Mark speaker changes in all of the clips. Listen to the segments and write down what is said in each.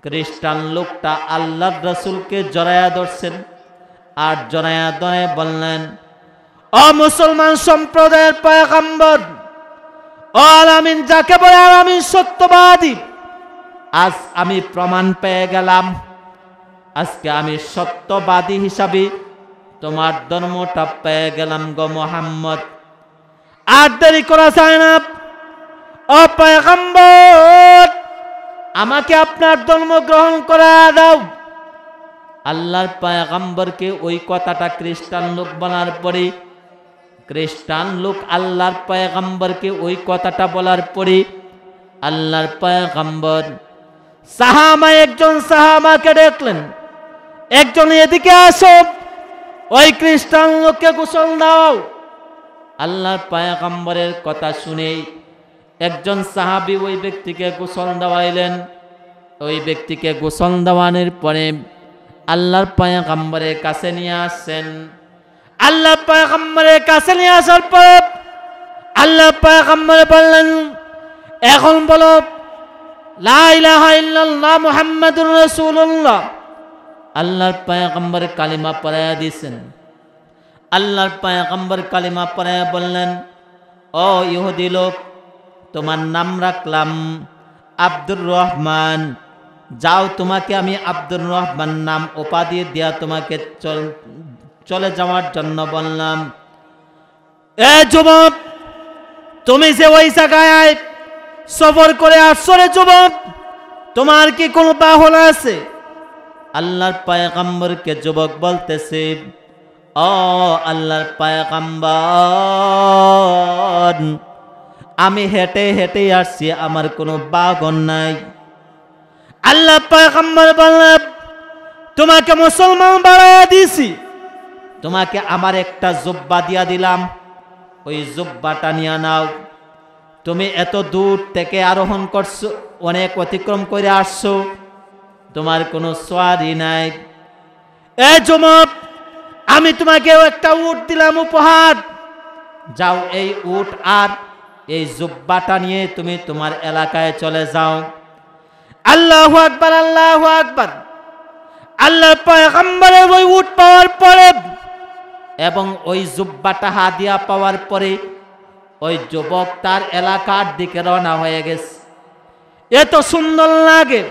Speaker 1: খ্রিস্টান লোকটা আল্লাহর রাসূলকে জড়ায়া ধরছেন আর জড়ায়া ধরে বললেন, ও মুসলমান সম্প্রদায়ের পয়গম্বর, ও আলামিন যাকে বলে আলামিন সত্যবাদী, আজ আমি প্রমাণ পেয়ে গেলাম, আজকে আমি সত্যবাদী হিসাবে তোমার ধর্মটা পেয়ে গেলাম গো মুহাম্মদ। আর দেরি করা যায় না, ও পয়গম্বর আমাকে আপনার ধর্ম গ্রহণ করা দাও। আল্লাহর পয়গম্বরকে ওই কথাটা খ্রিস্টান লোক বলার পরে, খ্রিস্টান লোক আল্লাহর পয়গম্বরকে ওই কথাটা বলার পরে আল্লাহর পয়গম্বর একজন সাহাবাকে দেখলেন, একজন এদিকে আসো, ওই খ্রিস্টান লোককে গোসল দাও। আল্লাহর পয়গম্বরের কথা শুনে একজন সাহাবী ওই ব্যক্তিকে গোসল দেওয়াইলেন। ওই ব্যক্তিকে গোসল দেওয়ানোর পরে আল্লাহর পয়গম্বরের কাছে নিয়ে আসছেন। আল্লাহর পয়গম্বরের কাছে নিয়ে আসার পর আল্লাহর পয়গম্বর বললেন, এখন বলো লা ইলাহা ইল্লাল্লাহ মুহাম্মাদুর রাসূলুল্লাহ। আল্লাহর পয়গম্বর কালিমা পড়ায়া দিয়েছেন। আল্লাহর পয়গম্বর কালিমা পড়ায়া বললেন, ও ইহুদি লোক, তোমার নাম রাখলাম আব্দুর রহমান, যাও তোমাকে আমি আব্দুর রহমান নাম উপাধি দিয়া তোমাকে চলে যাওয়ার জন্য বললাম। এ যুবক, তুমি যে ওই জায়গায় সফর করে আসছো রে যুবক, তোমার কি কোনো বাহন আছে? আল্লাহর পয়গম্বরকে যুবক বলতেছে, ও আল্লাহর পয়গম্বর, আমি হেঁটে হেঁটে আসছি, আমার কোনো বাহন নাই। আল্লাহ পয়গম্বর বললেন, তোমাকে মুসলমান বানায়া দিয়েছি, তোমাকে আমার একটা জুব্বা দিয়া দিলাম, ওই জুব্বাটা নিয়ে নাও। তুমি এত দূর থেকে আরোহণ করছো, অনেক অতিক্রম করে আসছো, তোমার কোনো সোয়ারি নাই। এ যুবক, আমি তোমাকে একটা উট দিলাম উপহার, যাও এই উট আর এই জুব্বাটা নিয়ে তুমি তোমার এলাকায় চলে যাও। আল্লাহু আকবার, আল্লাহু আকবার। আল্লাহর পয়গম্বরের ওই উট পাওয়ার পরে এবং ওই জুব্বাটা হাদিয়া পাওয়ার পরে ওই যুবক তার এলাকার দিকে রওনা হয়ে গেছে। এত সুন্দর লাগে,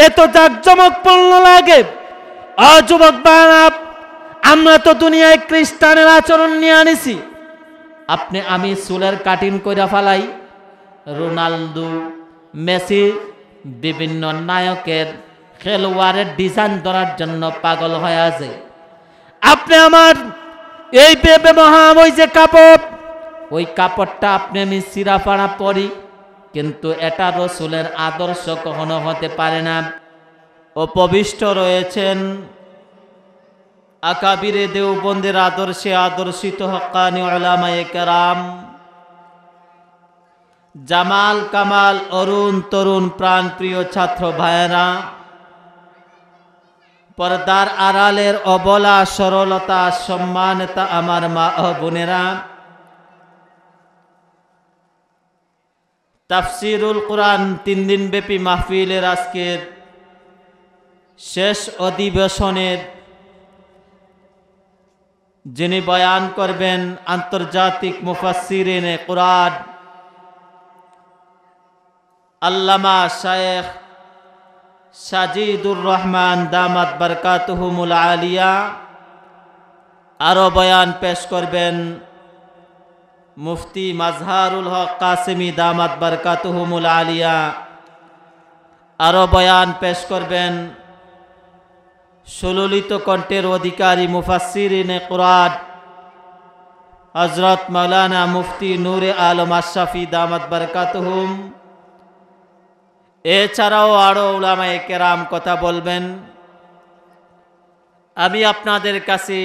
Speaker 1: এত জাঁকজমকপূর্ণ লাগে। ও যুবক বানাব, আমরা তো দুনিয়ায় খ্রিস্টানের আচরণ নিয়ে আনিছি। আপনি আমি চুলের কাটিং করে ফেলাই, রোনালদো, মেসি, বিভিন্ন নায়কের খেলোয়াড়ের ডিজাইন ধরার জন্য পাগল হয়ে আছে। আপনি আমার এই ব্যবহার, ওই যে কাপড়, ওই কাপড়টা আপনি আমি সিরাফাড়া পরি, কিন্তু এটা রসুলের আদর্শ কখনো হতে পারে না। উপবিষ্ট রয়েছেন আকাবিরে দেওবন্দের আদর্শে আদর্শিত হক্কানি উলামায়ে কেরাম, জামাল কামাল, অরুণ তরুণ প্রাণপ্রিয় ছাত্র ভাইয়েরা, পর্দার আড়ালের অবলা সরলতা সম্মানিতা আমার মা ও বোনেরা, তাফসিরুল কোরআন 3 দিন ব্যাপী মাহফিলের আজকের শেষ অধিবেশনের যিনি বয়ান করবেন আন্তর্জাতিক মুফাসসিরিনে কোরআন আল্লামা শায়েখ সাজিদুর রহমান দামাত বারকাতুহুমুল আলিয়া। আরো বয়ান পেশ করবেন মুফতি মাজহারুল হক কাসেমি দামাত বারকাতুহুমুল আলিয়া। আরো বয়ান পেশ করবেন সুললিত কণ্ঠের অধিকারী মুফাসসিরিনে কোরআন হযরত মাওলানা মুফতি নূরে আলম আশরাফি দামাত বারকাতুহুম। এছাড়াও আরো উলামায়ে কেরাম কথা বলবেন। আমি আপনাদের কাছে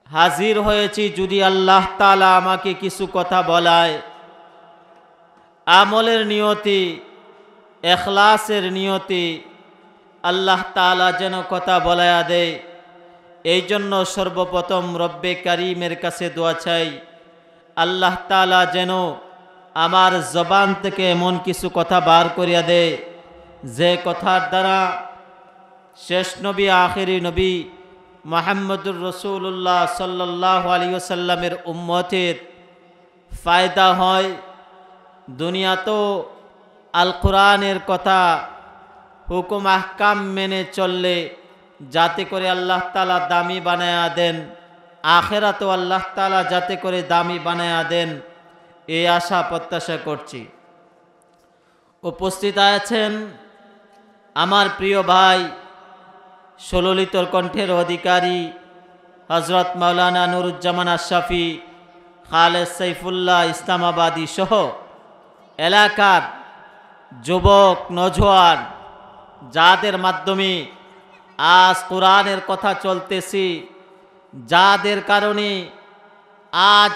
Speaker 1: হাজির হয়েছি যদি আল্লাহ তাআলা আমাকে কিছু কথা বলায়, আমলের নিয়তি, ইখলাসের নিয়তি আল্লাহ তাআলা যেন কথা বলায়া দেয়, এই জন্য সর্বপ্রথম রব্বে কারীমের কাছে দোয়া চাই, আল্লাহ তাআলা যেন আমার জবান থেকে এমন কিছু কথা বার করিয়া দেয় যে কথার দ্বারা শেষ নবী আখিরি নবী মুহাম্মদুর রাসূলুল্লাহ সাল্লাল্লাহু আলাইহি ওয়াসাল্লামের উম্মতের ফায়দা হয়। দুনিয়া তো আল কোরআনের কথা হুকুম আহকাম মেনে চললে যাতে করে আল্লাহ তাআলা দামি বানায়া দেন, আখিরাতেও আল্লাহ তাআলা যাতে করে দামি বানায়া দেন, এই আশা প্রত্যাশা করছি। উপস্থিত আছেন আমার প্রিয় ভাই, ষোললিতর কণ্ঠের অধিকারী হযরত মাওলানা নুরুজ্জামান আশরাফি, খালেদ সাইফুল্লাহ ইসলামাবাদী সহ এলাকার যুবক নওজোয়ান, যাদের মাধ্যমে আজ কোরআনের কথা চলতেছি, যাদের কারণে আজ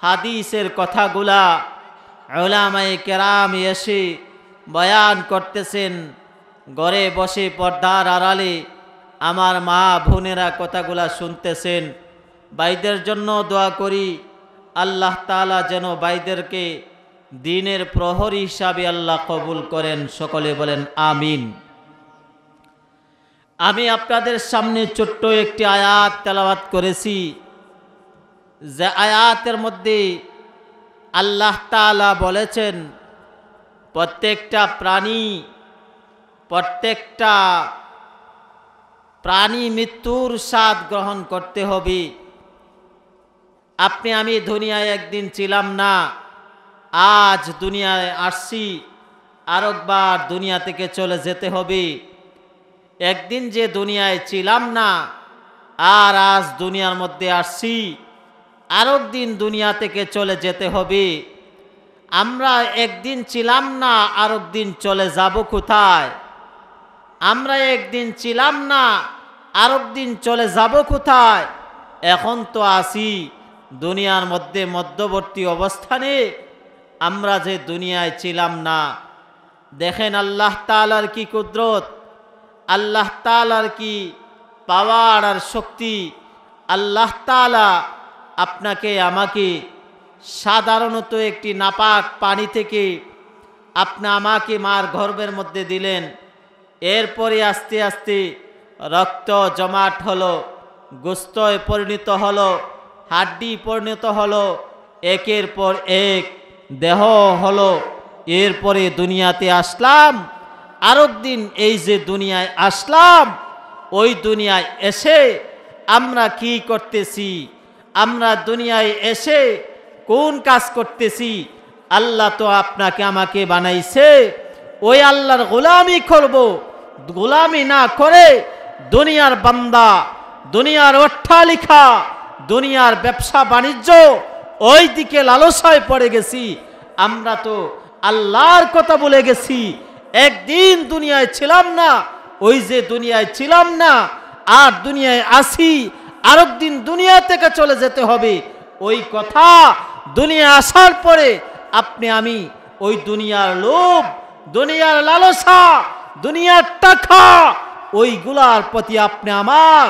Speaker 1: হাদিসের কথাগুলা উলামায়ে কেরাম এসে বয়ান করতেছেন। ঘরে বসে পর্দার আড়ালে আমার মা বোনেরা কথাগুলা শুনতেছেন। ভাইদের জন্য দোয়া করি, আল্লাহ তাআলা যেন ভাইদেরকে দ্বীনের প্রহরী হিসাবে আল্লাহ কবুল করেন। সকলে বলেন আমিন। আমি আপনাদের সামনে ছোট্ট একটি আয়াত তেলাওয়াত করেছি, যে আয়াতের মধ্যে আল্লাহ তাআলা বলেছেন প্রত্যেকটা প্রাণী মৃত্যুর স্বাদ গ্রহণ করতে হবে। আপনি আমি দুনিয়ায় একদিন ছিলাম না, আজ দুনিয়ায় আসছি, আরেকবার দুনিয়া থেকে চলে যেতে হবে। একদিন যে দুনিয়ায় ছিলাম না আর আজ দুনিয়ার মধ্যে আসছি, আরেকদিন দুনিয়া থেকে চলে যেতে হবে। আমরা একদিন ছিলাম না, আরেকদিন চলে যাব কোথায়? আমরা একদিন ছিলাম না, আরেকদিন চলে যাব কোথায়? এখন তো আছি দুনিয়ার মধ্যে মধ্যবর্তী অবস্থানে, আমরা যে দুনিয়ায় ছিলাম না। দেখেন আল্লাহ তাআলার কি কুদরত, আল্লাহ তাআলার কি পাওয়ার আর শক্তি। আল্লাহ তাআলা আপনাকে আমাকে সাধারণত একটি নাপাক পানি থেকে আমাকে মার গর্ভের মধ্যে দিলেন। এরপরে আস্তে আস্তে রক্ত জমাট হলো, গোস্তয় পরিণত হলো, হাড্ডি পরিণত হলো, একের পর এক দেহ হলো। এরপরে দুনিয়াতে আসলাম। আরেকদিন এই যে দুনিয়ায় আসলাম, ওই দুনিয়ায় এসে আমরা কি করতেছি? আমরা দুনিয়ায় এসে কোন কাজ করতেছি? আল্লাহ তো আপনাকে আমাকে বানাইছে, ওই আল্লাহর গোলামি করব। গোলামি না করে দুনিয়ার বান্দা, দুনিয়ার অট্টালিকা, দুনিয়ার ব্যবসা বাণিজ্য, ওই দিকে লালসায় পড়ে গেছি। আমরা তো আল্লাহর কথা বলে গেছি। একদিন দুনিয়ায় ছিলাম না, ওই যে দুনিয়ায় ছিলাম না আর দুনিয়ায় আসি, আরেকদিন দুনিয়া থেকে চলে যেতে হবে। ওই কথা দুনিয়া আসার পরে আপনি আমি ওই দুনিয়ার লোভ, দুনিয়ার লালসা, দুনিয়ার টাকা, ওইগুলার প্রতি আপনি আমার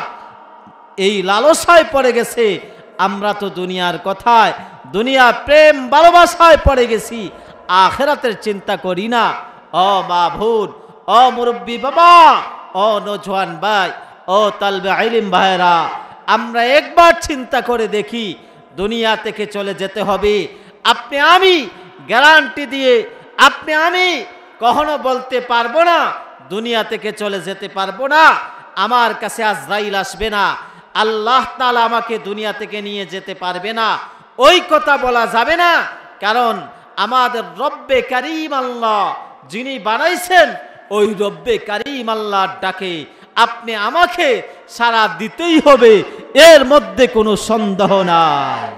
Speaker 1: এই লালসায় পড়ে গেছে। আমরা তো দুনিয়ার কথায়, দুনিয়া প্রেম ভালোবাসায় পড়ে গেছি, আখিরাতের চিন্তা করি না। ও মা বোন, ও মুরব্বী বাবা, ও নওজোয়ান ভাই, ও তালবে ইলম ভাইরা, আমরা একবার চিন্তা করে দেখি, দুনিয়া থেকে চলে যেতে হবে। আপনি আমি গ্যারান্টি দিয়ে আপনি আমি কখনো বলতে পারবো না দুনিয়া থেকে চলে যেতে পারবো না, আমার কাছে আজরাইল আসবে না, আল্লাহ তাআলা আমাকে দুনিয়া থেকে নিয়ে যেতে পারবে না। ওই কথা বলা যাবে না, কারণ আমাদের রব্বে কারীম আল্লাহ যিনি বানাইছেন, ওই রব্বে কারীম আল্লাহর ডাকে আপনি আমাকে সাড়া দিতেই হবে, এর মধ্যে কোনো সন্দেহ নাই।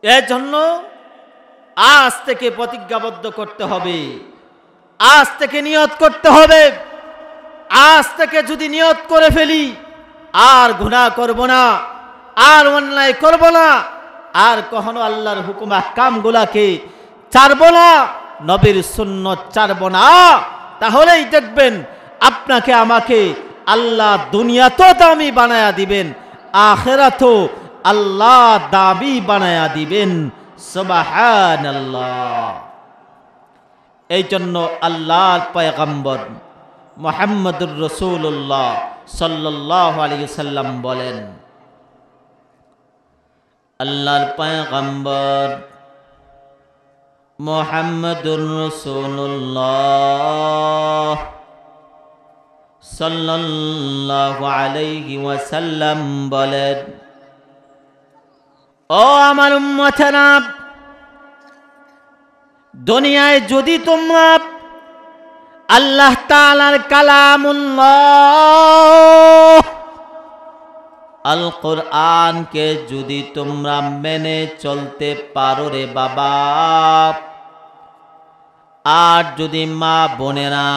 Speaker 1: এজন্য আজ থেকে প্রতিজ্ঞাবদ্ধ করতে হবে, আজ থেকে নিয়ত করতে হবে। আজ থেকে যদি নিয়ত করে ফেলি, আর গুনাহ করব না, আর অন্যায় করব না, আর কখনো আল্লাহর হুকুম আহকামগুলাকে ছাড়ব না, নবীর সুন্নাত ছাড়ব না, তাহলেই দেখবেন আপনাকে আমাকে আল্লাহ দুনিয়াতেও দামি বানায়া দিবেন, আখিরাতেও আল্লাহ দামি বানায়া দিবেন। সুবহানাল্লাহ। এই জন্য আল্লাহর পয়গম্বর মুহাম্মদুর রাসূলুল্লাহ সাল্লাল্লাহু আলাইহি সাল্লাম বলেন, আল্লাহর পয়গম্বর মুহাম্মদুর রাসূলুল্লাহ সাল্লাল্লাহু আলাইহি ওয়াসাল্লাম বলেন, ও আমার উম্মতেরা, দুনিয়ায় যদি তোমরা আল্লাহ তাআলার কালামুল্লাহ আল কোরআনকে যদি তোমরা মেনে চলতে পারো রে বাবা, আর যদি মা বোনেরা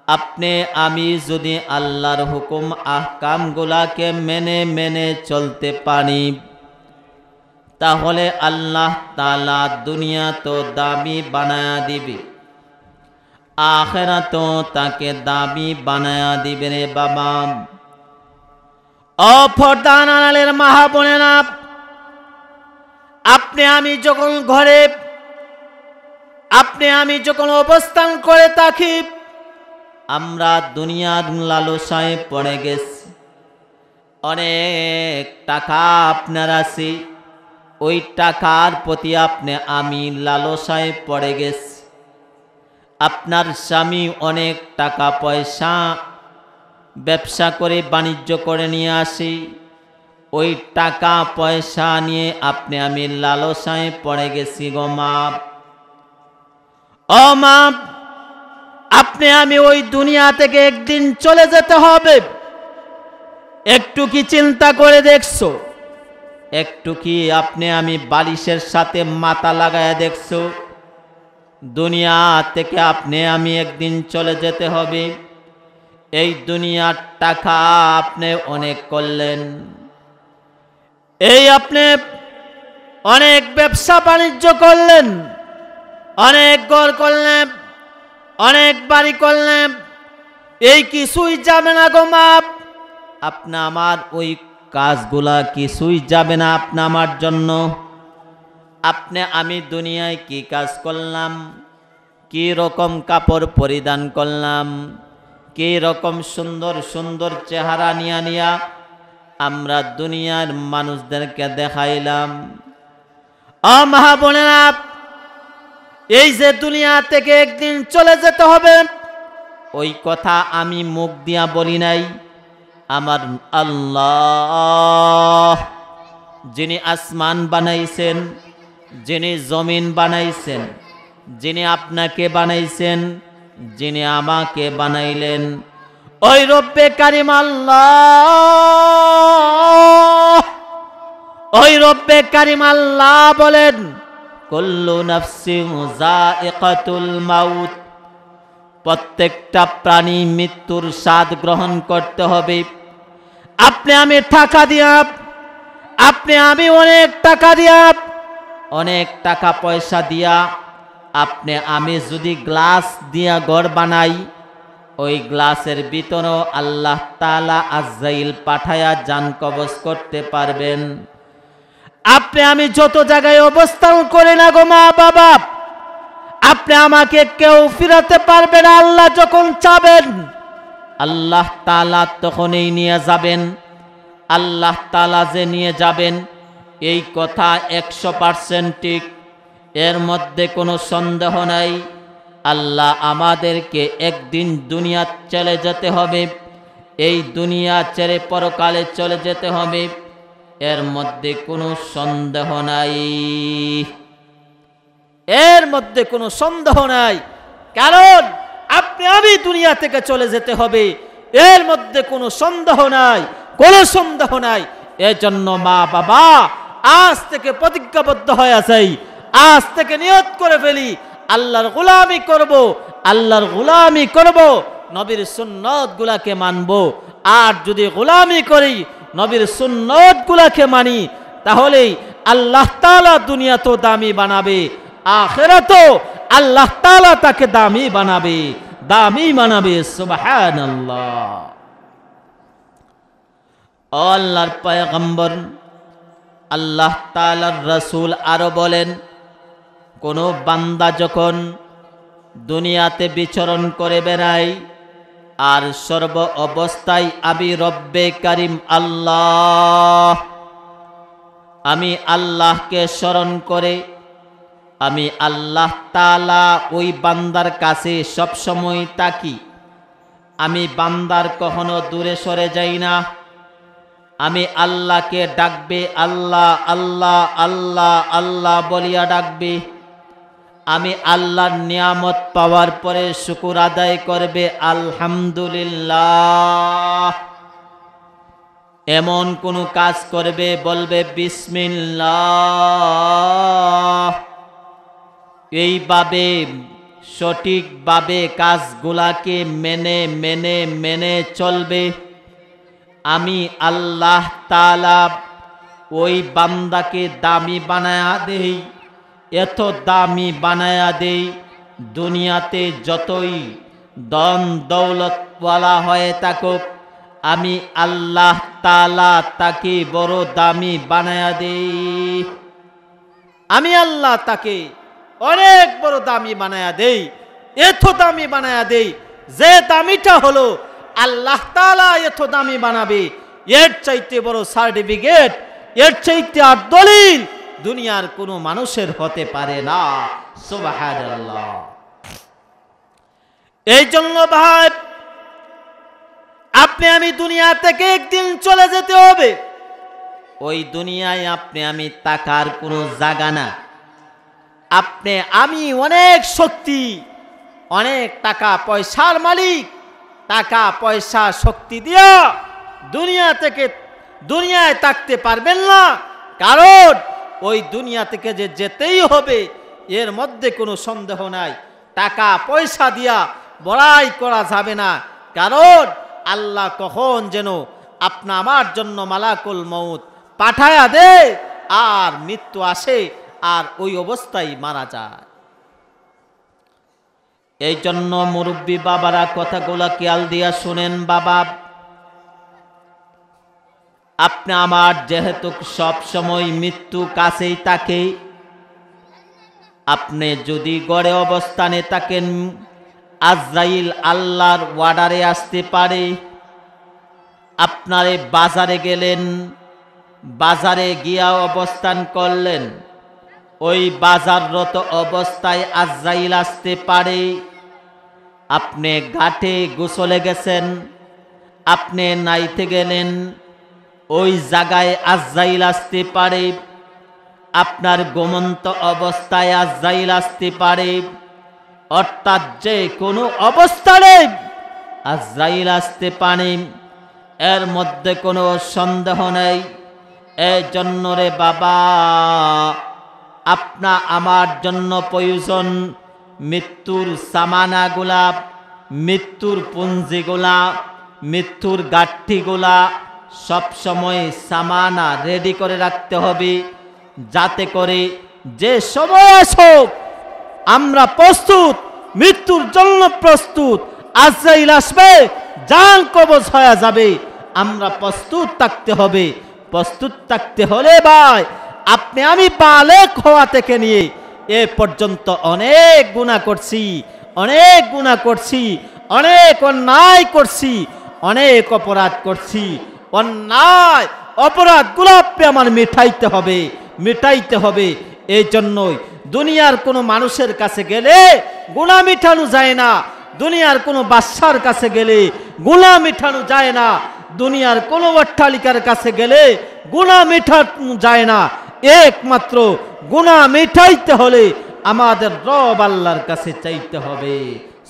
Speaker 1: আপনি আমি যদি আল্লাহর হুকুম আহকামগুলাকে মেনে মেনে চলতে পারি, তাহলে আল্লাহ তাআলা দুনিয়া তো দামি বানায়া দিবে, আখিরাত তাকে দামি বানায়া দিবে রে বাবা। অপরদান আড়ালের মা বোনেরা, আপনি আমি যখন ঘরে আপনি আমি যখন অবস্থান করে থাকি, আমরা দুনিয়ার লালসায় পড়ে গেছি। অনেক টাকা আপনার আছে, ওই টাকার প্রতি আপনি আমি লালসায় পড়ে গেছি। আপনার স্বামী অনেক টাকা পয়সা ব্যবসা করে বাণিজ্য করে নিয়ে আসি, ওই টাকা পয়সা নিয়ে আপনি আমি লালসায় পড়ে গেছি গো মা। ও মা, আপনি আমি ওই দুনিয়া থেকে একদিন চলে যেতে হবে। একটু কি চিন্তা করে দেখছো? একটু কি আপনি আমি বালিশের সাথে মাথা লাগায় দেখছো? দুনিয়া থেকে আপনি আমি একদিন চলে যেতে হবে। এই দুনিয়ার টাকা আপনি অনেক করলেন, এই আপনি অনেক ব্যবসা বাণিজ্য করলেন, অনেক ঘর করলেন, অনেক বাড়ি করলেন, এই কিছুই যাবে না গো মা। আপনি আমার ওই কাজগুলা কিছুই যাবে না আপনি আমার জন্য। আপনি আমি দুনিয়ায় কি কাজ করলাম, কি রকম কাপড় পরিধান করলাম, কি রকম সুন্দর সুন্দর চেহারা নিয়া নিয়া আমরা দুনিয়ার মানুষদেরকে দেখাইলাম। মা বোনেরা, এই যে দুনিয়া থেকে একদিন চলে যেতে হবে, ওই কথা আমি মুখ দিয়া বলি নাই। আমার আল্লাহ যিনি আসমান বানাইছেন, যিনি জমিন বানাইছেন, যিনি আপনাকে বানাইছেন, যিনি আমাকে বানাইলেন, ওই রব্বে কারিম আল্লাহ, ওই রব্বে কারিম আল্লাহ বলেন, কুল্লু নাফসিন যায়িকাতুল মাউত, প্রত্যেকটা প্রাণী মৃত্যুর স্বাদ গ্রহণ করতে হবে। আপনি আমি টাকা দিয়া, আপনি আমি অনেক টাকা দিয়া, অনেক টাকা পয়সা দিয়া আপনি আমি যদি গ্লাস দিয়া ঘর বানাই, ওই গ্লাসের ভিতরেও আল্লাহ তাআলা আজরাইল পাঠায়া জান কবজ করতে পারবেন। আপনি আমি যত জায়গায় অবস্থান করে না গো মা বাবা, আপনি আমাকে কেউ ফিরাতে পারবে না। আল্লাহ যখন চাবেন আল্লাহ তাআলা তখনই নিয়ে যাবেন। আল্লাহ তাআলা যে নিয়ে যাবেন এই কথা 100% ঠিক, এর মধ্যে কোনো সন্দেহ নাই। আল্লাহ আমাদেরকে একদিন দুনিয়া চলে যেতে হবে, এই দুনিয়া ছেড়ে পরকালে চলে যেতে হবে, এর মধ্যে কোনো সন্দেহ নাই, এর মধ্যে কোনো সন্দেহ নাই। কারণ আপনি আমি দুনিয়া থেকে চলে যেতে হবে, এর মধ্যে কোনো সন্দেহ নাই, কোনো সন্দেহ নাই। এজন্য মা বাবা, আজ থেকে প্রতিজ্ঞাবদ্ধ হয়ে যাই, আজ থেকে নিয়ত করে ফেলি, আল্লাহর গোলামি করব, আল্লাহর গোলামি করব, নবীর সুন্নত গুলাকে মানব। আর যদি গোলামি করি, নবীর সুন্নত গুলাকে মানি, তাহলে আল্লাহ তাআলা দুনিয়া তো দামি বানাবে, আখিরাতও আল্লাহ তাআলা তাকে দামি বানাবে, দামি বানাবে। সুবহানাল্লাহ। আল্লাহর পয়গম্বর আল্লাহ তাআলার রাসূল আরো বলেন, কোন বান্দা যখন দুনিয়াতে বিচরণ করে বেড়াই, আর সর্ব অবস্থায় আমি রব্বে কারিম আল্লাহ, আমি আল্লাহকে স্মরণ করে আমি আল্লাহ তাআলা ওই বান্দার কাছে সব সময় থাকি। আমি বান্দার কখনো দূরে সরে যাই না। আমি আল্লাহকে ডাকবে আল্লাহ আল্লাহ আল্লাহ আল্লাহ বলিয়া ডাকবে। আমি আল্লাহর নিয়ামত পাওয়ার পরে শুকর আদায় করবে আলহামদুলিল্লাহ। এমন কোন কাজ করবে বলবে বিসমিল্লাহ। এইভাবে সঠিকভাবে কাজগুলাকে মেনে মেনে মেনে চলবে। আমি আল্লাহ তাআলা ওই বান্দাকে দামি বানায়া দেই, এত দামি বানায়া দেই, দুনিয়াতে যতই ধন দৌলতওয়ালা হয়ে থাকুক, আমি আল্লাহ তাআলা তাকে বড় দামি বানায়া দেই। আমি আল্লাহ তাকে অনেক বড় দামি বানায়া দেই, এত দামি বানায়া দেই যে দামিটা হলো আল্লাহ তাআলা এত দামি বানাবে। এর চাইতে বড় সার্টিফিকেট, এর চাইতে আর দলিল দুনিয়ার কোনো মানুষের হতে পারে না। সুবহানাল্লাহ। এই জন্য ভাই, আপনি আমি দুনিয়া থেকে একদিন চলে যেতে হবে। ওই দুনিয়ায় আপনি আমি থাকার কোনো জায়গা না। আপনি আমি অনেক শক্তি, অনেক টাকা পয়সার মালিক, টাকা পয়সা শক্তি দিয়া দুনিয়া থেকে দুনিয়ায় থাকতে পারবেন না। কারণ ওই দুনিয়া থেকে যে যেতেই হবে এর মধ্যে কোনো সন্দেহ নাই। টাকা পয়সা দিয়া বড়াই করা যাবে না। কারণ আল্লাহ কখন যেন আপনা আমার জন্য মালাকুল মউত পাঠায়া দে, আর মৃত্যু আসে, আর ওই অবস্থায় মারা যায়। এই জন্য মুরব্বী বাবারা কথাগুলা খেয়াল দিয়া শুনেন। বাবা, আপনি আমার যেহেতু সব সময় মৃত্যু কাছেই থাকে, আপনি যদি গড়ে অবস্থানে থাকেন, আজরাইল আল্লাহর ওয়ার্ডারে আসতে পারে। আপনারে বাজারে গেলেন, বাজারে গিয়া অবস্থান করলেন, ওই বাজাররত অবস্থায় আজরাইল আসতে পারে। আপনি ঘাটে গোসলে গেছেন, আপনি নাইতে গেলেন, ওই জায়গায় আজরাইল আসতে পারে। আপনার ঘুমন্ত অবস্থায় আজরাইল আসতে পারে। অর্থাৎ যে কোনো অবস্থায় আজরাইল আসতে পারে, এর মধ্যে কোনো সন্দেহ নেই। এই জন্য রে বাবা, আপনা আমার জন্য প্রয়োজন মৃত্যুর সামানাগুলা, মৃত্যুর পুঞ্জিগুলা, মৃত্যুর গাঠটিগুলা সব সময় সামানা রেডি করে রাখতে হবে, যাতে করে যে সময় আসুক আমরা প্রস্তুত, মৃত্যুর জন্য প্রস্তুত। আজরাইল আসবে, জান কবজ হয়ে যাবে, আমরা প্রস্তুত থাকতে হবে। প্রস্তুত থাকতে হলে ভাই, আপনি আমি বালেক হওয়া থেকে নিয়ে এ পর্যন্ত অনেক গুনাহ করছি, অনেক গুনাহ করছি, অনেক অন্যায় করছি, অনেক অপরাধ করছি। অন্যায় অপরাধগুলো আপনি আমার মিটাইতে হবে, মিটাইতে হবে। এই জন্যই দুনিয়ার কোনো মানুষের কাছে গেলে গুনাহ মিটানো যায় না। দুনিয়ার কোনো বাদশার কাছে গেলে গুনাহ মিটানো যায় না। দুনিয়ার কোনো অট্টালিকার কাছে গেলে গুনাহ মিটানো যায় না। একমাত্র গুনাহ মিটাইতে হলে আমাদের রব আল্লাহর কাছে চাইতে হবে।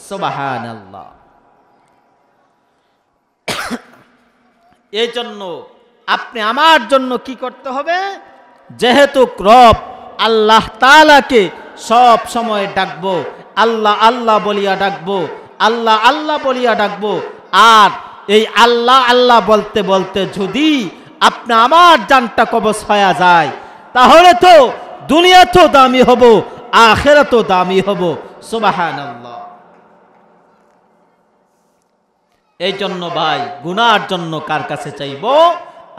Speaker 1: সুবহানাল্লাহ। এই জন্য আপনি আমার জন্য কি করতে হবে? যেহেতু রব আল্লাহ তাআলাকে সব সময় ডাকবো, আল্লাহ আল্লাহ বলিয়া ডাকবো, আল্লাহ আল্লাহ বলিয়া ডাকবো। আর এই আল্লাহ আল্লাহ বলতে বলতে যদি আপনি আমার জানটা কবজ হয়ে যায়, তাহলে তো দুনিয়া তো দামি হব, আখিরাত তো দামি হব। সুবহানাল্লাহ। এই জন্য ভাই, গুনার জন্য কার কাছে চাইব?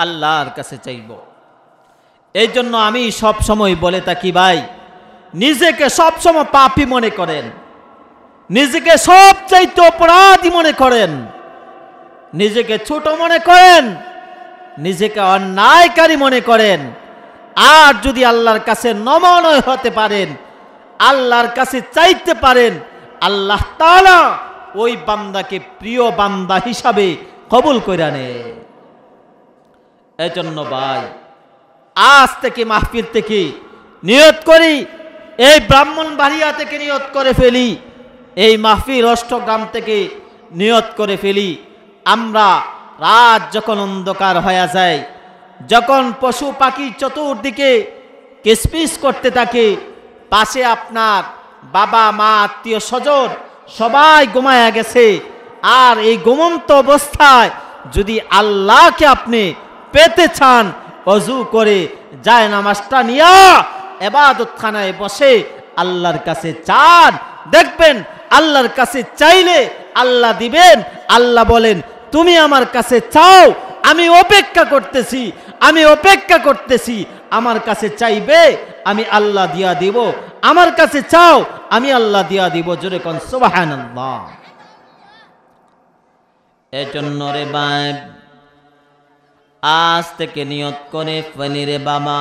Speaker 1: আল্লাহর কাছে চাইব। এই জন্য আমি সব সময় বলে থাকি ভাই, নিজেকে সব সময় পাপী মনে করেন, নিজেকে সবচাইতে অপরাধী মনে করেন, নিজেকে ছোট মনে করেন, নিজেকে অন্যায়কারী মনে করেন। আর যদি আল্লাহর কাছে নমনীয় হতে পারেন, আল্লাহর কাছে চাইতে পারেন, আল্লাহ তাআলা ওই বান্দাকে প্রিয় বান্দা হিসাবে কবুল করে নেয়। এজন্য ভাই, আজ থেকে মাহফিল থেকে নিয়ত করি, এই ব্রাহ্মণবাড়িয়া থেকে নিয়ত করে ফেলি, এই মাহফিল অষ্টগ্রাম থেকে নিয়ত করে ফেলি, আমরা রাত যখন অন্ধকার হয়ে যায়, যখন পশু পাখি চতুর্দিকে কিসমিস করতে থাকে, পাশে আপনার বাবা মা আত্মীয় স্বজন সবাই ঘুমায়া গেছে, আর এই ঘুমন্ত অবস্থায় যদি আল্লাহকে আপনি পেতে চান, ওযু করে যায় নামাজটা নিয়া ইবাদতখানায় বসে আল্লাহর কাছে চান, দেখবেন আল্লাহর কাছে চাইলে আল্লাহ দিবেন। আল্লাহ বলেন, তুমি আমার কাছে চাও, আমি অপেক্ষা করতেছি, আমি অপেক্ষা করতেছি, আমার কাছে চাইবে, আমি আল্লাহ দিয়া দিব, আমার কাছে চাও, আমি আল্লাহ দিয়া দিব। জোরে কোন সুবহানাল্লাহ। এজন্য রে ভাই, আজ থেকে নিয়ত করে ফেলি রে বাবা,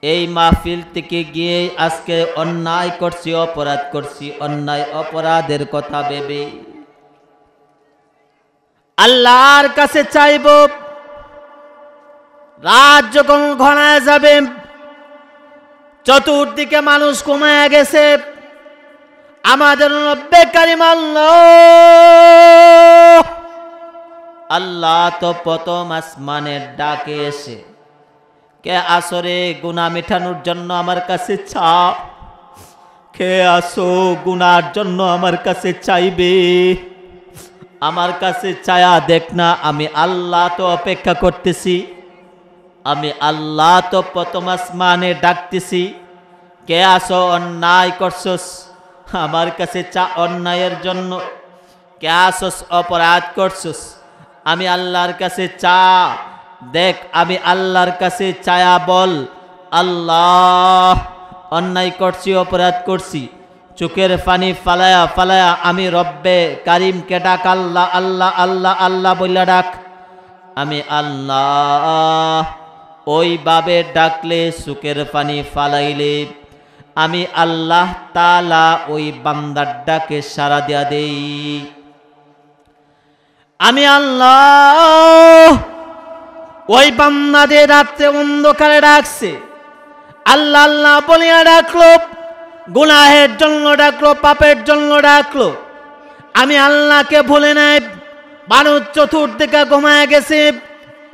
Speaker 1: এই মাহফিল থেকে গিয়ে আজকে অন্যায় করছি, অপরাধ করছি, অন্যায় অপরাধের কথা ভেবে আল্লাহর কাছে চাইব। রাত যখন ঘনায় যাবে, চতুর্দিকে মানুষ ঘুমায় গেছে, আমাদের রব্বে কারীম আল্লাহ, আল্লাহ তো প্রথম আসমানের ডাকে এসে, কে আসরে গুনাহ মেটানোর জন্য আমার কাছে চাও, কে আসো গুনার জন্য আমার কাছে চাইবে, আমার কাছে চায়া দেখ না, আমি আল্লাহ তো অপেক্ষা করতেছি, আমি আল্লাহ তো প্রথম আসমানে ডাকতেছি, কে আসো অন্যায় করছস আমার কাছে চা, অন্যায়ের জন্য কে আসস, অপরাধ করছস, আমি আল্লাহর কাছে চা, দেখ আমি আল্লাহর কাছে চায়া বল, আল্লাহ অন্যায় করছি, অপরাধ করছি, চোখের পানি ফালায়া ফালায়া আমি রব্বে কারিমকে ডাক, আল্লাহ আল্লাহ আল্লাহ আল্লাহ বইলা ডাক, আমি আল্লাহ ওইভাবে ডাকলে, চোখের পানি ফালাইলে আমি আল্লাহ তাআলা ওই বান্দার ডাকে সাড়া দিয়া দেই। আমি আল্লাহ ওই বান্দাদের রাত্রে অন্ধকারে ডাকছে, আল্লাহ আল্লাহ বলিয়া ডাকলো, গুনাহের জন্য ডাকলো, পাপের জন্য ডাকলো, আমি আল্লাহকে ভুলে নাই, মানুষ চতুর্দিকে ঘুমায় গেছে,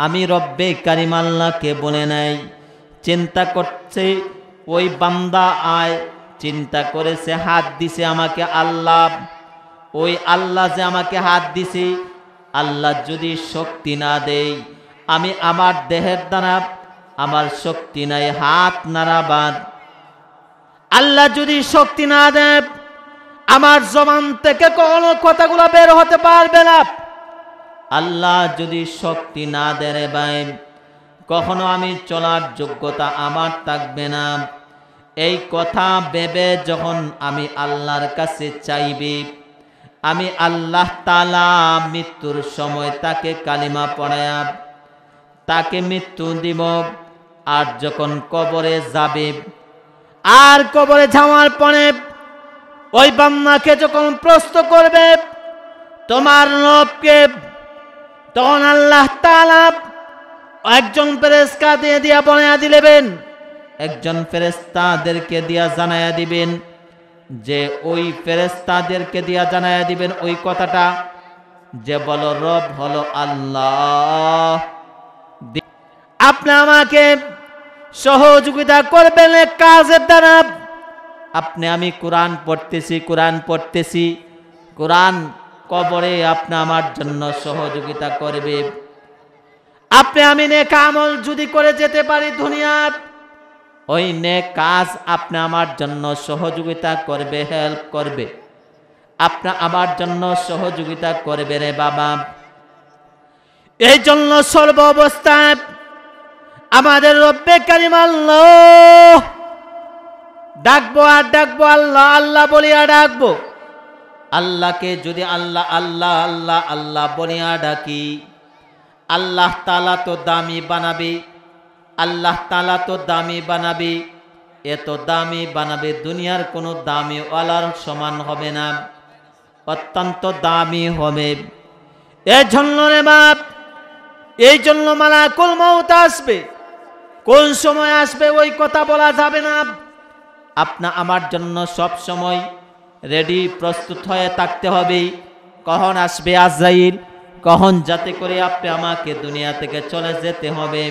Speaker 1: আমি রব্বে কারিম আল্লাহকে বলে নাই। চিন্তা করছে ওই বান্দা, আয় চিন্তা করেছে, হাত দিছে আমাকে আল্লাহ, ওই আল্লাহ যে আমাকে হাত দিছে, আল্লাহ যদি শক্তি না দেয়, আমি আমার দেহের দ্বারা আমার শক্তি নাই হাত নাড়াবার, আল্লাহ যদি শক্তি না দেয়, আমার জবান থেকে কোনো কথাগুলো বের হতে পারবে না, আল্লাহ যদি শক্তি না দেয় ভাই, কখনো আমি চলার যোগ্যতা আমার থাকবে না। এই কথা ভেবে যখন আমি আল্লাহর কাছে চাইবে, আমি আল্লাহ তাআলা মৃত্যুর সময় তাকে কালিমা পড়ায়া তাকে মৃত্যু দিব। আর যখন কবরে যাবে, আর কবরে যাওয়ার পরে ওই বান্দাকে যখন প্রশ্ন করবে তোমার রবকে, তখন আল্লাহ তাআলা একজন ফেরেশতা দিয়ে দিয়া বানায়া দিলেন, একজন ফেরেশতাদেরকে দিয়া জানায়া দিবেন, যে ওই ফেরেশতাদেরকে দিয়া জানায়া দিবেন ওই কথাটা, যে বলো রব হলো আল্লাহ, আপনি আমাকে সহযোগিতা করবেন কাজের দ্বারা। আপনি আমি কোরআন পড়তেছি, কোরআন কবরে আপনি আমার জন্য সহযোগিতা করবে। আপনি আমি নেক আমল যদি করে যেতে পারি দুনিয়ার, ওই নেক কাজ আপনি আমার জন্য সহযোগিতা করবে, হেল্প করবে, আপনি আমার জন্য সহযোগিতা করবে রে বাবা। এই জন্য সর্ব অবস্থায় আমাদের রব্বে কারীম আল্লাহ ডাকবো আর ডাকবো, আল্লাহ আল্লাহ বলিয়া ডাকবো। আল্লাহকে যদি আল্লাহ আল্লাহ আল্লাহ আল্লাহ বলিয়া ডাকি, আল্লাহ তাআলা তো দামি বানাবে, আল্লাহ তাআলা তো দামি বানাবে, এত দামি বানাবে দুনিয়ার কোনো দামি ওয়ালার সমান হবে না, অত্যন্ত দামি হবে। এই জন্য রে বাপ, এই জন্য মালাকুল মউত আসবে। কোন সময় আসবে ওই কথা বলা যাবে না। আপনা আমার জন্য সব সময় রেডি, প্রস্তুত হয়ে থাকতে হবে। কখন আসবে আজরাইল, কখন যাতে করে আপনি আমাকে দুনিয়া থেকে চলে যেতে হবে।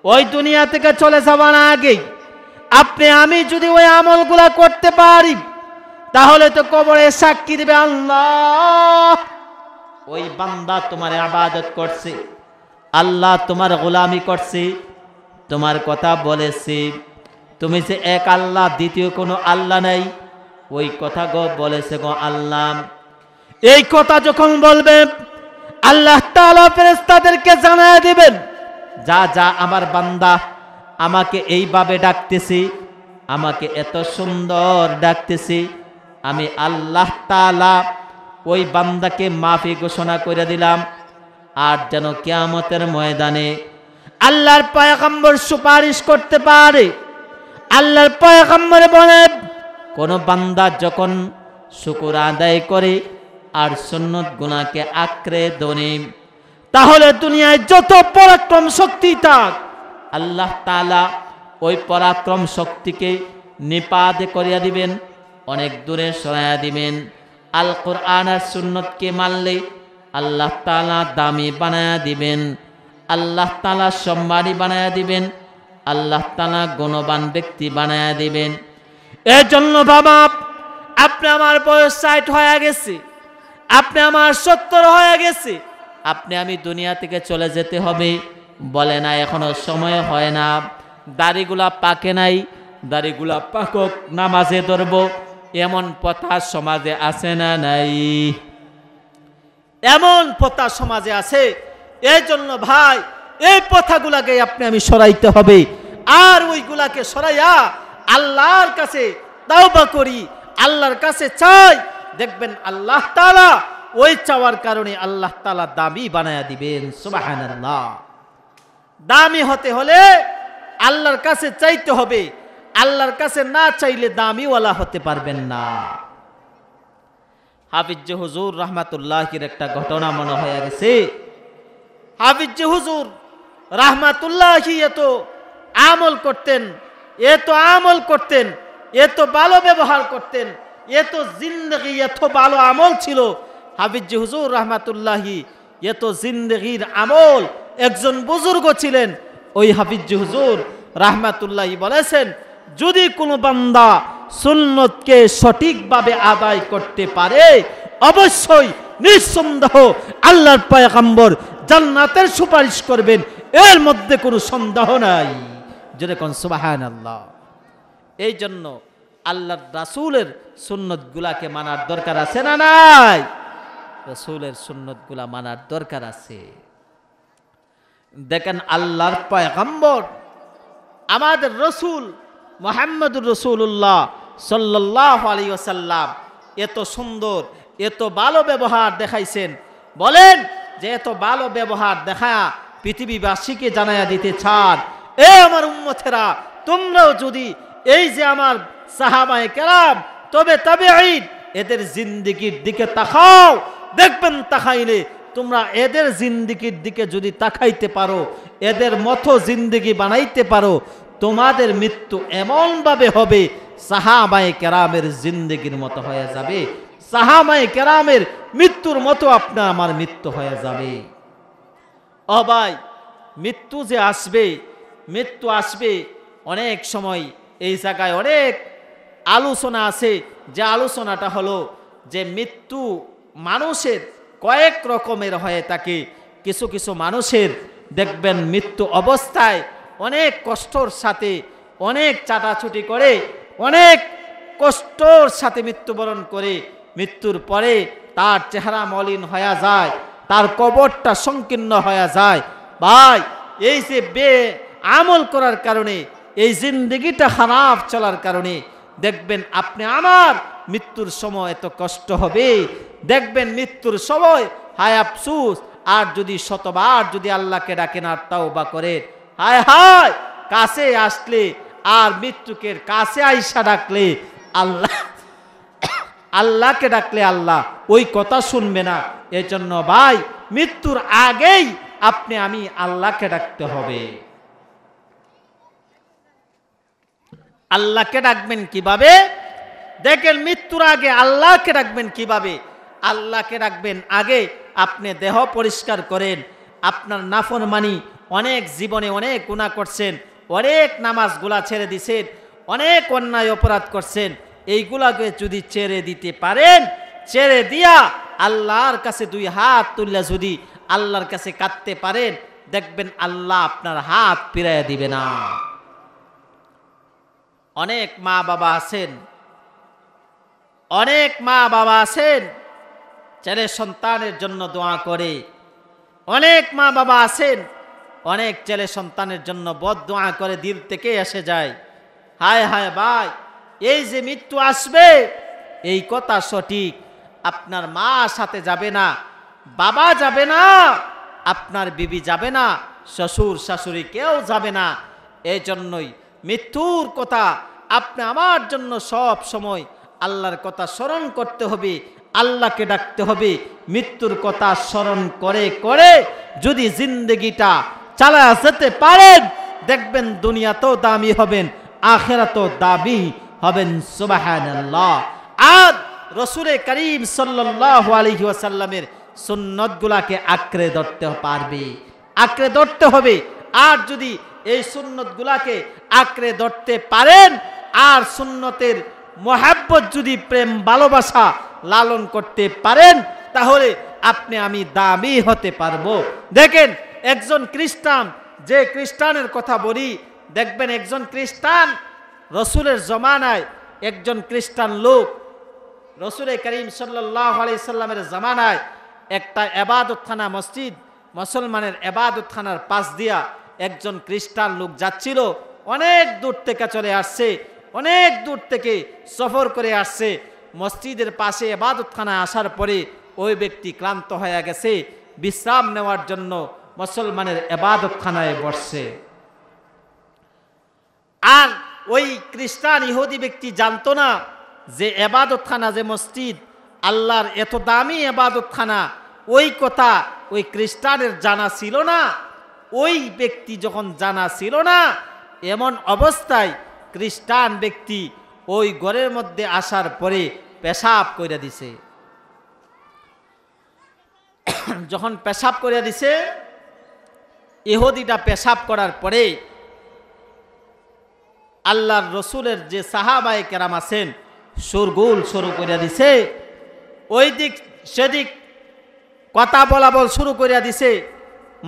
Speaker 1: ওই দুনিয়া থেকে চলে যাওয়ার আগেই আপনি আমি যদি ওই আমলগুলা করতে পারি, তাহলে তো কবরে সাক্ষী দিবে আল্লাহ ওই বান্দা তোমার ইবাদত করছে, আল্লাহ তোমার গোলামি করছে, তোমার কথা বলেছে, তুমি যে এক আল্লাহ, দ্বিতীয় কোনো আল্লাহ নাই, ওই কথা গো বলেছে গো আল্লাহ। এই কথা যখন বলবে, আল্লাহ তাআলা ফেরেশতাদেরকে জানায় দিবেন, যা যা আমার বান্দা আমাকে এইভাবে ডাকতেছে, আমাকে এত সুন্দর ডাকতেছে, আমি আল্লাহ তাআলা ওই বান্দাকে মাফি ঘোষণা করে দিলাম। আর যেন কিয়ামতের ময়দানে আল্লাহর পয়গম্বর সুপারিশ করতে পারে। আল্লাহর পয়গম্বর বলেন, কোন বান্দা যখন শুকর আদায় করে আর সুন্নত গুনাহকে আঁকড়ে ধরে, তাহলে দুনিয়ায় যত পরাক্রম শক্তি থাক, আল্লাহ তাআলা ওই পরাক্রম শক্তিকে নিপাত করিয়া দিবেন, অনেক দূরে সরাইয়া দিবেন। আল কোরআন আর সুন্নতকে মানলে আল্লাহ তাআলা দামি বানায়া দিবেন, আল্লাহ তাআলা সম্মানী বানায়া দিবেন, আল্লাহ তাআলা গুণবান ব্যক্তি বানায়া দিবেন। এর জন্য বাবা, আপনি আমার বয়স 60 হয়ে গেছে, আপনি আমার 70 হয়ে গেছে, আপনি আমি দুনিয়া থেকে চলে যেতে হবে, বলে না এখনো সময় হয় না, দাড়িগুলা পাকে নাই, দাড়িগুলা পাকক, নামাজে ধরব, এমন প্রথা সমাজে আছে না নাই? এমন প্রথা সমাজে আছে। এই জন্য ভাই, এই প্রথাগুলাকে আপনি আমি সরাইতে হবে। আর ওইগুলাকে সরাইয়া আল্লাহর কাছে তাওবা করি, আল্লাহর কাছে চাই, দেখবেন আল্লাহ তাআলা ওই চাওয়ার কারণে আল্লাহ তাআলা দামি বানায়া দিবেন। সুবহানাল্লাহ। দামি হতে হলে আল্লাহর কাছে চাইতে হবে, আল্লাহর কাছে না চাইলে দামিওয়ালা হতে পারবেন না। হাফিজ হুজুর রাহমাতুল্লাহির একটা ঘটনা মনে হয়ে গেছে। হাফিজ হুজুর রাহমাতুল্লাহি এত আমল করতেন, এত আমল করতেন, এত ভালো ব্যবহার করতেন, এত জিন্দেগি এত ভালো আমল ছিল। হাফিজ হুজুর রাহমাতুল্লাহি এত জিন্দেগির আমল, একজন বুজুর্গ ছিলেন। ওই হাফিজ হুজুর রাহমাতুল্লাহি বলেছেন, যদি কোনো বান্দা সুন্নতকে সঠিকভাবে আদায় করতে পারে, অবশ্যই নিঃসন্দেহ আল্লাহর পয়গম্বর জান্নাতের সুপারিশ করবেন, এর মধ্যে কোনো সন্দেহ নাই। যেরকম সুবহানাল্লাহ। এই জন্য আল্লাহর রাসূলের সুন্নতগুলাকে মানার দরকার আছে না নাই? রাসূলের সুন্নতগুলা মানার দরকার আছে। দেখেন আল্লাহর পয়গম্বর আমাদের রসুল মুহাম্মদুর রাসূলুল্লাহ সাল্লাল্লাহু আলাইহি ওয়াসাল্লাম এত সুন্দর, এত ভালো ব্যবহার দেখাইছেন। বলেন যে এত ভালো ব্যবহার দেখা পৃথিবীবাসীকে জানাইয়া দিতে চান, এ আমার উম্মতেরা, তোমরাও যদি এই যে আমার সাহাবায়ে কেরাম, তবে তাবেঈন, এদের জিন্দেগির দিকে তাকাও, দেখবেন তাকাইলে তোমরা এদের জিন্দেগির দিকে যদি তাকাইতে পারো, এদের মতো জিন্দেগি বানাইতে পারো, তোমাদের মৃত্যু এমনভাবে হবে সাহাবায়ে কেরামের জিন্দেগির মতো হয়ে যাবে, সাহাবায়ে কেরামের মৃত্যুর মতো আপনার আমার মৃত্যু হয়ে যাবে। ও ভাই, মৃত্যু যে আসবে, মৃত্যু আসবে। অনেক সময় এই জায়গায় অনেক আলোচনা আছে, যে আলোচনাটা হলো যে মৃত্যু মানুষের কয়েক রকমের হয়ে থাকে। কিছু কিছু মানুষের দেখবেন মৃত্যু অবস্থায় অনেক কষ্টর সাথে, অনেক চাটাছুটি করে, অনেক কষ্টর সাথে মৃত্যুবরণ করে। মৃত্যুর পরে তার চেহারা মলিন হয়ে যায়, তার কবরটা সংকীর্ণ হয়ে যায়। ভাই, এই যে বে আমল করার কারণে, এই জিন্দেগিটা খারাপ চলার কারণে দেখবেন আপনি আমার মৃত্যুর সময় এত কষ্ট হবে, দেখবেন মৃত্যুর সময় হায় আফসুস। আর যদি শতবার যদি আল্লাহকে ডাকেন আর তাওবা করেন, হায় হায় কাছে আসলে আর মৃত্যুকে কাছে আইসা ডাকলে আল্লাহকে ডাকলে আল্লাহ ওই কথা শুনবে না। এজন্য ভাই মৃত্যুর আগেই আপনি আমি আল্লাহকে ডাকতে হবে। আল্লাহকে ডাকবেন কিভাবে? দেখেন মৃত্যুর আগে আল্লাহকে ডাকবেন কিভাবে? আল্লাহকে ডাকবেন আগে আপনি দেহ পরিষ্কার করেন। আপনার নাফরমানি অনেক জীবনে অনেক গুনাহ করছেন, অনেক নামাজগুলা ছেড়ে দিছেন, অনেক অন্যায় অপরাধ করছেন। এইগুলাকে যদি ছেড়ে দিতে পারেন, ছেড়ে দিয়া আল্লাহর কাছে দুই হাত তুললে যদি আল্লাহর কাছে কাঁদতে পারেন, দেখবেন আল্লাহ আপনার হাত ফিরাইয়া দিবে না। অনেক মা বাবা আছেন, অনেক মা বাবা আছেন ছেলে সন্তানের জন্য দোয়া করে, অনেক মা বাবা আছেন অনেক ছেলে সন্তানের জন্য বদদোয়া করে, দিল থেকে এসে যায়। হায় হায় ভাই, এই যে মৃত্যু আসবে এই কথা সঠিক। আপনার মা সাথে যাবে না, বাবা যাবে না, আপনার বিবি যাবে না, শ্বশুর শাশুড়ি কেউ যাবে না। এই জন্যই মৃত্যুর কথা আপনি আমার জন্য সব সময় আল্লাহর কথা স্মরণ করতে হবে, আল্লাহকে ডাকতে হবে। মৃত্যুর কথা স্মরণ করে করে যদি জিন্দগিটা চালা যেতে পারেন, দেখবেন দুনিয়াতেও দামি হবেন, আখিরাতেও দামি হবেন। সুবহানাল্লাহ। আর রাসূল করিম সাল্লাল্লাহু আলাইহি ওয়াসাল্লামের সুন্নতগুলাকে আঁকড়ে ধরতে পারবে, আঁকড়ে ধরতে হবে। আর যদি এই সুন্নতগুলাকে আঁকড়ে ধরতে পারেন আর সুন্নতের মহাব্বত যদি প্রেম ভালোবাসা লালন করতে পারেন, তাহলে আপনি আমি দামি হতে পারবো। দেখেন একজন খ্রিস্টান, যে খ্রিস্টানের কথা বলি, দেখবেন একজন খ্রিস্টান রসুলের জমানায় একজন খ্রিস্টান লোক রসুল করিম সাল্লাল্লাহু আলাইহি সাল্লামের জমানায় একটা ইবাদতখানা মসজিদ, মুসলমানের ইবাদতখানার পাশ দিয়া একজন খ্রিস্টান লোক যাচ্ছিল। অনেক দূর থেকে চলে আসছে, অনেক দূর থেকে সফর করে আসছে। মসজিদের পাশে ইবাদতখানায় আসার পরে ওই ব্যক্তি ক্লান্ত হয়ে গেছে, বিশ্রাম নেওয়ার জন্য মুসলমানের ইবাদতখানায় বসছে। আর ওই খ্রিস্টান ইহুদি ব্যক্তি জানতো না যে ইবাদতখানা, যে মসজিদ আল্লাহর এত দামি ইবাদতখানা, ওই কথা ওই খ্রিস্টানের জানা ছিল না। ওই ব্যক্তি যখন জানা ছিল না, এমন অবস্থায় খ্রিস্টান ব্যক্তি ওই ঘরের মধ্যে আসার পরে পেশাব করে দিছে। যখন পেশাব করে দিছে, ইহুদিটা পেশাব করার পরে আল্লাহর রসুলের যে সাহাবায়ে কেরাম আছেন শোরগোল শুরু করে দিছে, ওই দিক সেদিক কথা বলাবল শুরু করে দিছে,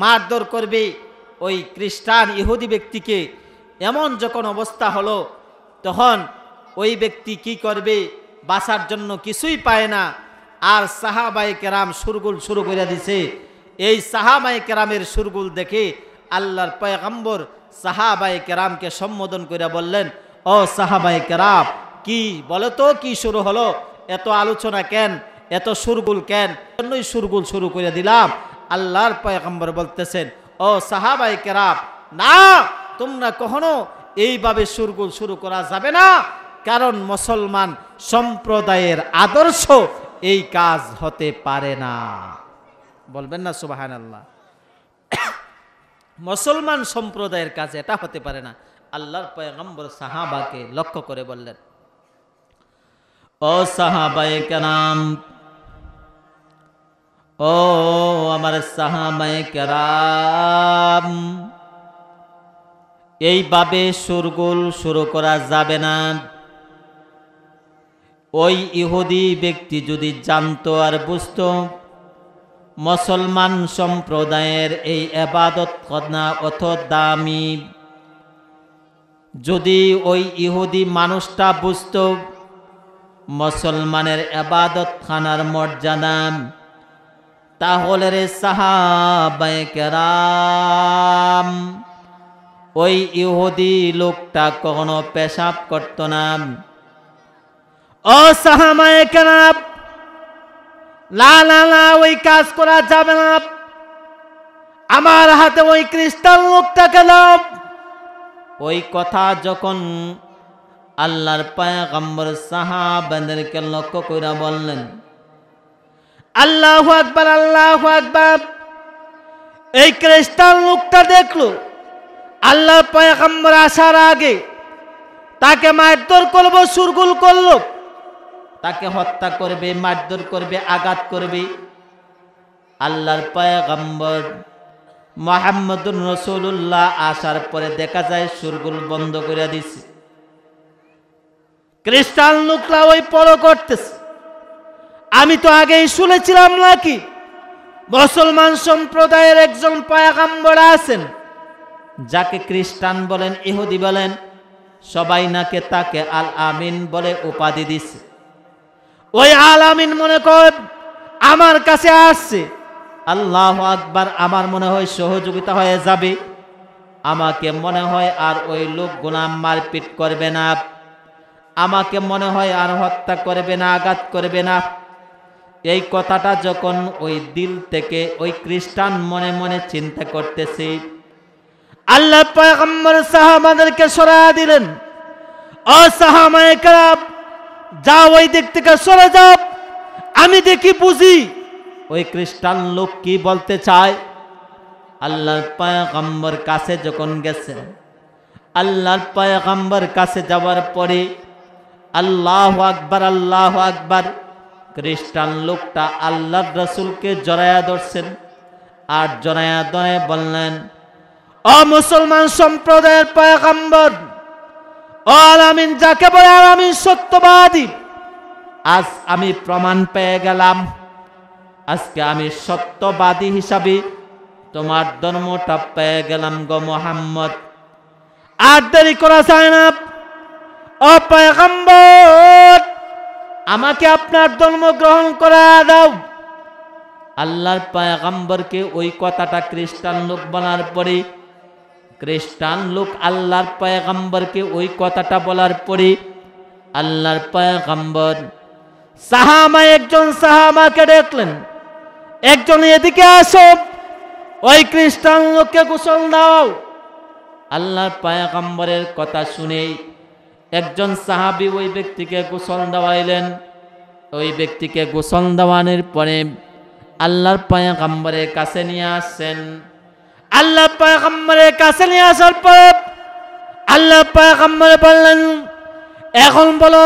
Speaker 1: মারধর করবে ওই খ্রিস্টান ইহুদি ব্যক্তিকে। এমন যখন অবস্থা হলো, তখন ওই ব্যক্তি কি করবে, বাঁচার জন্য কিছুই পায় না। আর সাহাবায়ে কেরাম শোরগোল শুরু করে দিছে। এই সাহাবায়ে কেরামের শোরগোল দেখে আল্লাহর পয়গম্বর সাহাবায়ে কেরামকে সম্বোধন করে বললেন, ও সাহাবায়ে কেরাম, কি বলো তো, কি শুরু হলো? এত আলোচনা কেন, এত শোরগোল কেন? জন্যই শোরগোল শুরু করে দিলাম। আল্লাহর পয়গম্বর বলতেছেন, ও সাহাবায়ে কেরাম, না, তোমরা কখনো এইভাবে শোরগোল শুরু করা যাবে না, কারণ মুসলমান সম্প্রদায়ের আদর্শ এই কাজ হতে পারে না। বলবেন না সুবহানাল্লাহ? মুসলমান সম্প্রদায়ের কাজ এটা হতে পারে না। আল্লাহর পয়গম্বর সাহাবাকে লক্ষ্য করে বললেন, ও সাহাবায়ে কেরাম, ও আমার সাহাবায়ে কেরাম, এইভাবে শোরগোল শুরু করা যাবে না। ওই ইহুদি ব্যক্তি যদি জানতো আর বুঝতো মুসলমান সম্প্রদায়ের এই ইবাদতখানা অত দামি, যদি ওই ইহুদি মানুষটা বুঝতো মুসলমানের ইবাদতখানার মর্যাদা, তাহলে রে সাহাবায়ে কেরাম, ওই ইহুদি লোকটা কখনো পেশাব করত না, ও সাহাবায়ে কেরাম, না না না, ওই কাজ করা যাবে না। আমার হাতে ওই খ্রিস্টান লোকটাকে দাও। ওই কথা যখন আল্লাহর পয়গম্বর সাহাবাদেরকে লক্ষ্য করে বললেন, আল্লাহু আকবার, আল্লাহু আকবার। এই খ্রিস্টান লোকটা দেখলো আল্লাহর পয়গম্বর আসার আগে তাকে মারধর করবো, শুরগুল করলো, তাকে হত্যা করবে, মারধর করবে, আঘাত করবে। আল্লাহর পয়গম্বর মুহাম্মদুর রাসূলুল্লাহ আসার পরে দেখা যায় শুরগুল বন্ধ করে দিছে। খ্রিস্টান লোকরা ওই পড়ো করতেছে। আমি তো আগেই শুনেছিলাম নাকি মুসলমান সম্প্রদায়ের একজন পয়গম্বর আছেন, যাকে খ্রিস্টান বলেন, ইহুদি বলেন, সবাই নাকি তাকে আল আমিন বলে উপাধি দিছে। ওই আল আমিন মনে কর আমার কাছে আসছে, আল্লাহু আকবার, আমার মনে হয় সহযোগিতা হয়ে যাবে। আমাকে মনে হয় আর ওই লোক গোলাম মারপিট করবে না, আমাকে মনে হয় আর হত্যা করবে না, আঘাত করবে না। এই কথাটা যখন ওই দিল থেকে ওই খ্রিস্টান মনে মনে চিন্তা করতেছে, আল্লাহ পয়গম্বর সাহাবাদেরকে সরায়া দিলেন, ও সাহাবায়ে কেরাম, যাও ওই দিক থেকে সরে যাও, আমি দেখি বুঝি ওই খ্রিস্টান লোক কি বলতে চায়। আল্লাহর পয়গম্বর কাছে যখন গেছে, আল্লাহর পয়গম্বর কাছে যাওয়ার পরে আল্লাহু আকবার, আল্লাহু আকবার, খ্রিস্টান লোকটা আল্লাহর রাসূলকে জড়ায়া ধরছেন আর জড়ায়া ধরে বললেন, ও মুসলমান সম্প্রদায়ের পয়গম্বর, ও আল আমিন, যাকে বলে আল আমিন সত্যবাদী, আজ আমি প্রমাণ পেয়ে গেলাম। আজকে আমি সত্যবাদী হিসাবে তোমার ধর্মটা পেয়ে গেলাম গো মুহাম্মদ। আর দেরি করা যায় না, ও পয়গম্বর, আমাকে আপনার ধর্ম গ্রহণ করা দাও। আল্লাহর পয়গম্বরকে ওই কথাটা খ্রিস্টান লোক বলার পরে, খ্রিস্টান লোক আল্লাহর পয়গম্বরকে ওই কথাটা বলার পরে আল্লাহর পয়গম্বর সাহাবা, একজন সাহাবাকে দেখলেন, একজন এদিকে আসো, ওই খ্রিস্টান লোককে গোসল দাও। আল্লাহর পয়গম্বরের কথা শুনে একজন সাহাবী ওই ব্যক্তিকে গোসল দেওয়াইলেন। ওই ব্যক্তিকে গোসল দেওয়ানোর পরে আল্লাহর পয়গম্বরের কাছে নিয়ে আসছেন। আল্লাহর পয়গম্বরের কাছে নিয়ে আসার পর আল্লাহর পয়গম্বর বললেন, এখন বলো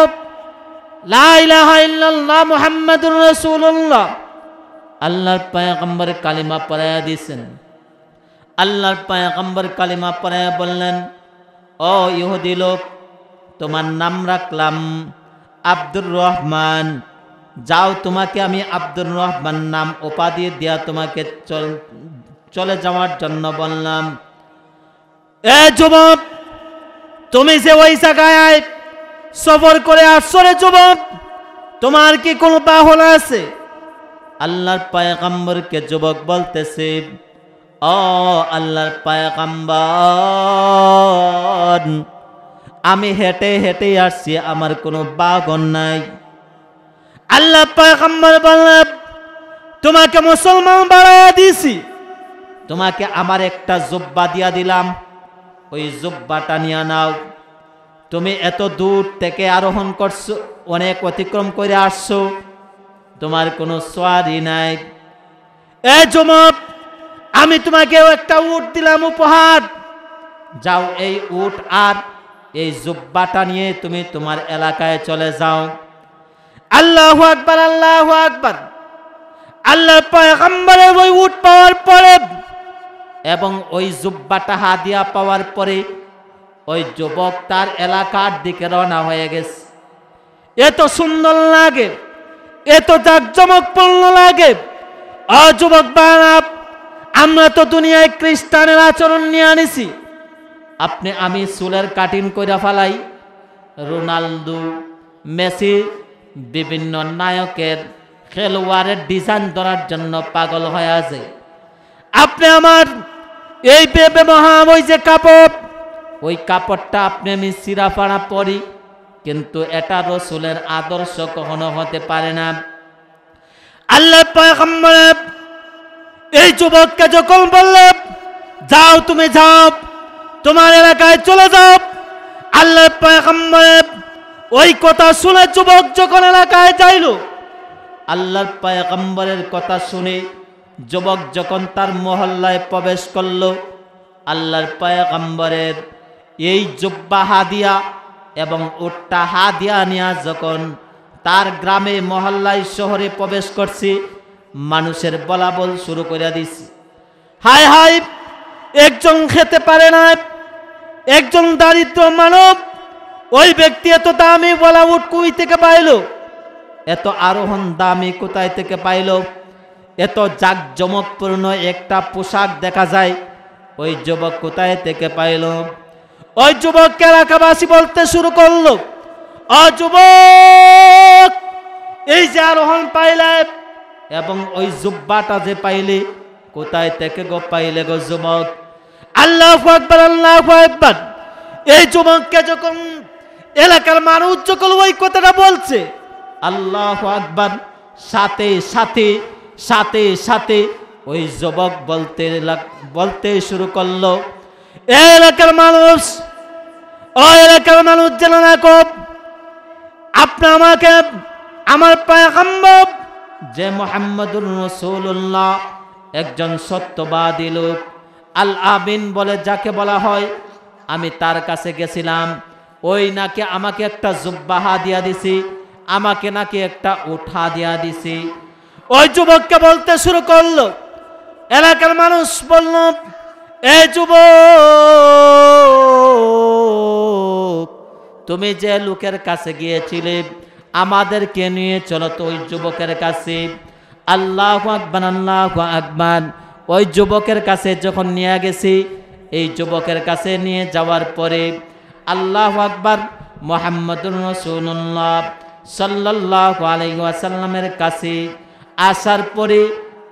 Speaker 1: লা ইলাহা ইল্লাল্লাহ মুহাম্মাদুর রাসূলুল্লাহ। আল্লাহর পয়গম্বর কালিমা পড়ায়া দিয়েছেন। আল্লাহর পয়গম্বর কালিমা পড়ায়া বললেন, ও ইহুদি লোক, তোমার নাম রাখলাম আব্দুর রহমান, যাও, তোমাকে আমি আব্দুর রহমান নাম উপাধি দিয়া তোমাকে চলে যাওয়ার জন্য বললাম। এ যুবক, তুমি যে ওই জায়গায় সফর করে আসছো রে যুবক, তোমার কি কোনো বাহন আছে? আল্লাহর পয়গম্বরকে যুবক বলতেছে, ও আল্লাহর পয়গম্বর, আমি হেঁটে হেঁটে আসছি, আমার কোনো বাহন নাই। আল্লাহ পয়গম্বর বললেন, তোমাকে মুসলমান বানায়া দিয়েছি, তোমাকে আমার একটা জুব্বা দিয়া দিলাম, ওই জুব্বাটা নিয়ে নাও। তুমি এত দূর থেকে আরোহণ করছো, অনেক অতিক্রম করে আসছো, তোমার কোনো সোয়ারি নাই। এ যুবক, আমি তোমাকে একটা উট দিলাম উপহার, যাও এই উট আর এই জুব্বাটা নিয়ে তুমি তোমার এলাকায় চলে যাও। আল্লাহু আকবার, আল্লাহু আকবার। আল্লাহর পয়গম্বরের ওই উট পাওয়ার পরে এবং ওই জুব্বাটা হাদিয়া পাওয়ার পরে ওই যুবক তার এলাকার দিকে রওনা হয়ে গেছে। এত সুন্দর লাগে, এত জাঁকজমকপূর্ণ লাগে। ও যুবক বানাব, আমরা তো দুনিয়ায় খ্রিস্টানের আচরণ নিয়ে আনিছি। আমি চুলের কাটিং করে ফেলাই, রোনালদো, মেসি, বিভিন্ন নায়কের খেলোয়াড়ের ডিজাইন ধরার জন্য পাগল হয়ে আছে। আপনি আমার এই ওই যে কাপড়, ওই কাপড়টা আমি সিরাফাড়া পরি, কিন্তু এটা রাসূলের আদর্শ কখনো হতে পারে না। আল্লাহ পয়গম্বর এই যুবককে যখন বললেন, যাও তুমি যাও, তোমার এলাকায় চলে যাও, আল্লাহ পয়গম্বর ওই কথা শুনে যুবক যখন এলাকায় যাইল, আল্লাহর পয়গম্বরের কথা শুনে যুবক যখন তার মহল্লায় প্রবেশ করলো, আল্লাহর পয়গম্বরের এই জুব্বা হাদিয়া এবং উটটা হাদিয়া নিয়ে যখন তার গ্রামে মহল্লায় শহরে প্রবেশ করছে, মানুষের বলাবল শুরু করে দিছে, হায় হায়, একজন খেতে পারে না, একজন দারিদ্র মানব, ওই ব্যক্তি এত দামি বলা উট কই থেকে পাইল, এত আরোহণ দামি কোথায় থেকে পাইল, এত জাঁকজমকপূর্ণ একটা পোশাক দেখা যায়, ওই যুবক কোথায় থেকে পাইল? ওই যুবককে এলাকাবাসী বলতে শুরু করলো, ও যুবক, এই যে আরোহণ পাইলে এবং ওই জুব্বাটা যে পাইলে, কোথায় থেকে গো পাইলে গো যুবক? আল্লাহু আকবার, আল্লাহু আকবার। এই যুবককে যখন এলাকার মানুষ যখন ওই কথাটা বলছে, আল্লাহু আকবার, সাথে সাথে সাথে সাথে ওই যুবক বলতে শুরু করলো, এলাকার মানুষ, ও এলাকার মানুষ যেন না কব, আপনি আমাকে আমার পয়গম্বর যে মুহাম্মদুর রাসূলুল্লাহ একজন সত্যবাদী লোক, আল আমিন বলে যাকে বলা হয়, আমি তার কাছে গেছিলাম, ওই নাকি আমাকে একটা জুব্বা হাদিয়া দিছি, আমাকে নাকি একটা উঠা দিয়া দিছি। ওই যুবককে বলতে শুরু করলো, এলাকার মানুষ বলল, এই যুবক, তুমি যে লোকের কাছে গিয়েছিলে, আমাদেরকে নিয়ে চলো তো ওই যুবকের কাছে। আল্লাহু আকবার, আল্লাহু আকবার। ওই যুবকের কাছে যখন নিয়ে গেছি, এই যুবকের কাছে নিয়ে যাওয়ার পরে আল্লাহু আকবার, মুহাম্মদুর রাসূলুল্লাহ সাল্লাল্লাহু আলাইহি ওয়াসাল্লামের কাছে আসার পরে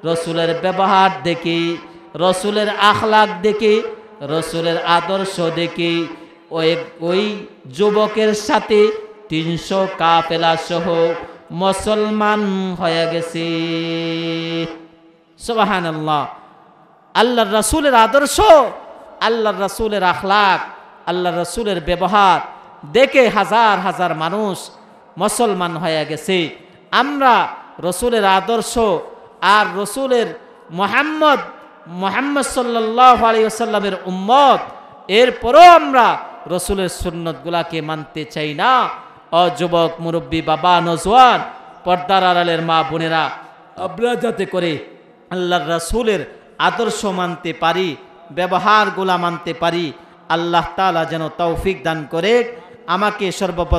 Speaker 1: রসুলের ব্যবহার দেখি, রসুলের আখলাক দেখি, রসুলের আদর্শ দেখি, ওই যুবকের সাথে 300 কাফেলা সহ মুসলমান হয়ে গেছে। সুবহানাল্লাহ। আল্লাহর রাসূলের আদর্শ, আল্লাহর রাসূলের আখলাক, আল্লাহর রাসূলের ব্যবহার দেখে হাজার হাজার মানুষ মুসলমান হয়ে গেছে। আমরা রসুলের আদর্শ আর রসুলের মুহাম্মদ সাল্লাল্লাহু আলাইহি ওয়াসাল্লামের উম্মত, এরপরও আমরা রসুলের সুন্নতগুলাকে মানতে চাই না। ও যুবক, মুরব্বী, বাবা, নওজোয়ান, পর্দার আড়ালের মা বোনেরা, আমরা যাতে করে আল্লাহর রাসূলের আদর্শ মানতে পারি, ব্যবহারগুলা মানতে পারি, আল্লাহ তাআলা যেন তৌফিক দান করে। আমাকে সর্বপ্রথম